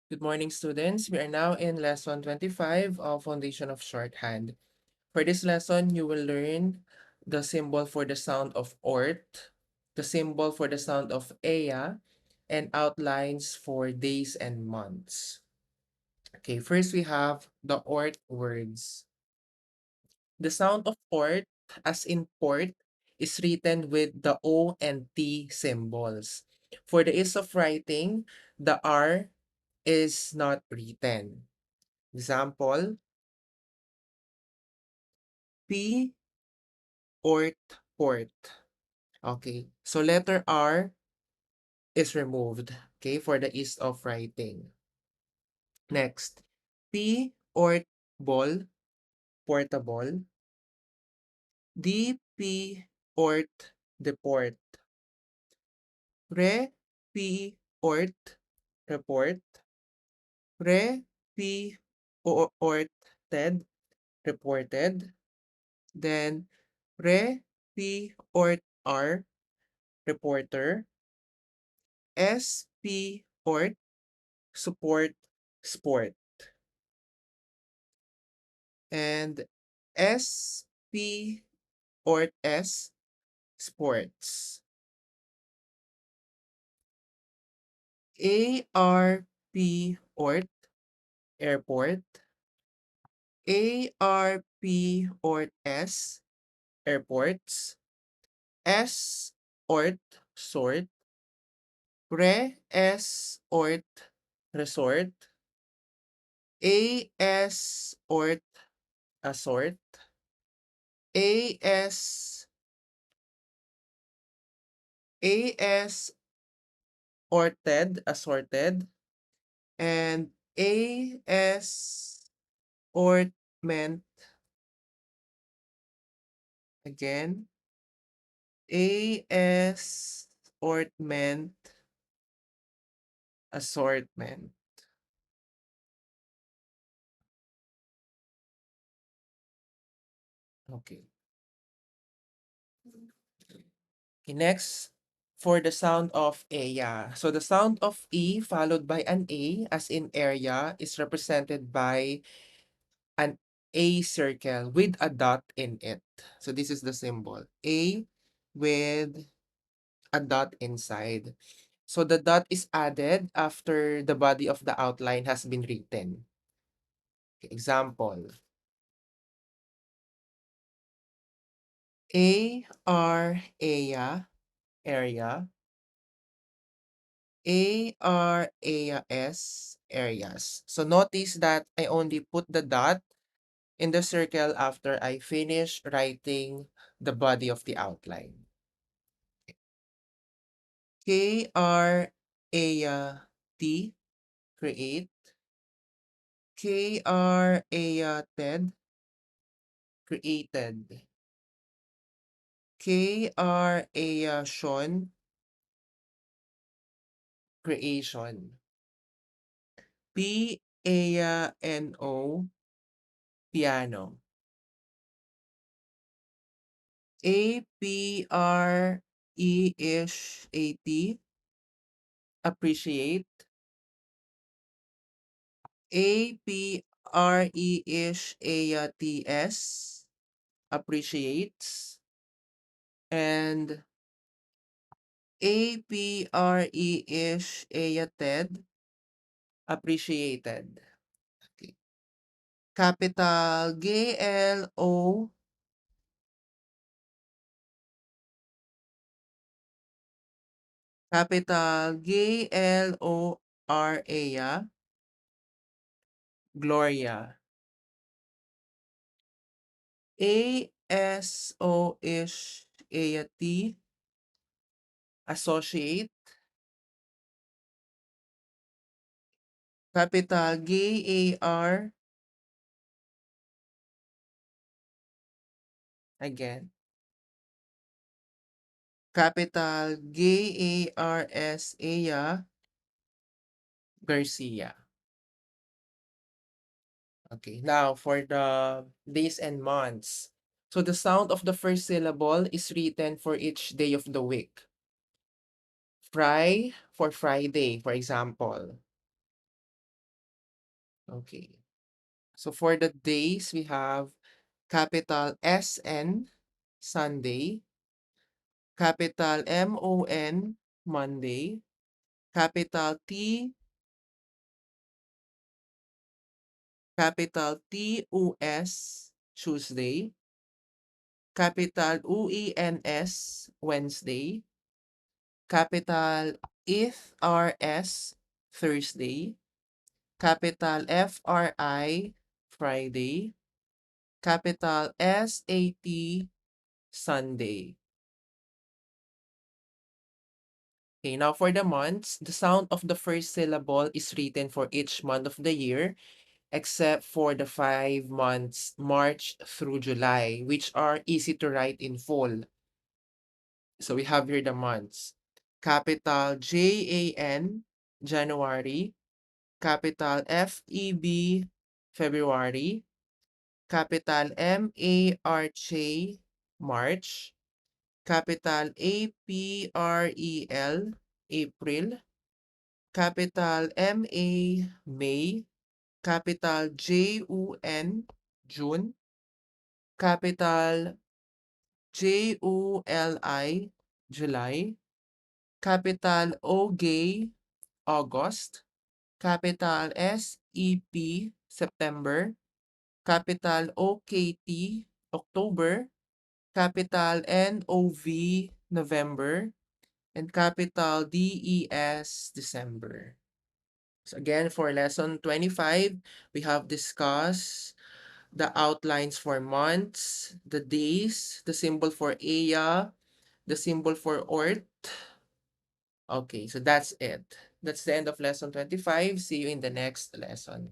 Good morning, students. We are now in lesson 25 of Foundation of Shorthand. For this lesson, you will learn the symbol for the sound of ort, the symbol for the sound of ea, and outlines for days and months. Okay, first we have the ort words. The sound of ort, as in port, is written with the O and T symbols. For the ease of writing, the R is not written. Example, P, port, port. Okay, so letter R is removed, okay, for the ease of writing. Next, P, port, ball, portable. D, P, port, deport. Re, P, port, report. Re, P, port, ted, reported. Then, re, P, port, R, reporter. SP port, support, sport. And SP port S, sports. ARP port, airport. ARP port S, airports. S port, sort. Re S port, resort. AS port, assort. AS AS orted, assorted, and AS ornament again. AS ornament assortment. Okay. Okay, next, for the sound of ea. So the sound of E followed by an A, as in area, is represented by an A circle with a dot in it. So this is the symbol. A with a dot inside. So the dot is added after the body of the outline has been written. Example, area, area, areas. So notice that I only put the dot in the circle after I finish writing the body of the outline. T, create. Created, created. Creation, creation. Piano, piano. Appreciate, appreciate. Appreciates, appreciates. And appreciated, appreciated. Okay. Capital GLO, capital GLORA, Gloria. ASO-ish, AT, associate. Capital GAR, again. Capital GARS, Aya, Garcia. Okay, now for the days and months. So the sound of the first syllable is written for each day of the week. Fry for Friday, for example. Okay. So for the days, we have capital SN, Sunday, capital MON, Monday, capital T, capital TUS, Tuesday, capital UENS, Wednesday, capital IFRS, Thursday, capital FRI, Friday, capital SAT, Sunday. Okay, now for the months, the sound of the first syllable is written for each month of the year, except for the 5 months, March through July, which are easy to write in full. So we have here the months. Capital JAN, January. Capital FEB, February. Capital MARJ, March. Capital APREL, April. Capital MA, May. Capital JUN, June. Capital JULI, July. Capital OG, August. Capital SEP, September. Capital OKT, October. Capital NOV, November. And capital DES, December. So again, for lesson 25, we have discussed the outlines for months, the days, the symbol for Aya, the symbol for Ort. Okay, so that's it. That's the end of lesson 25. See you in the next lesson.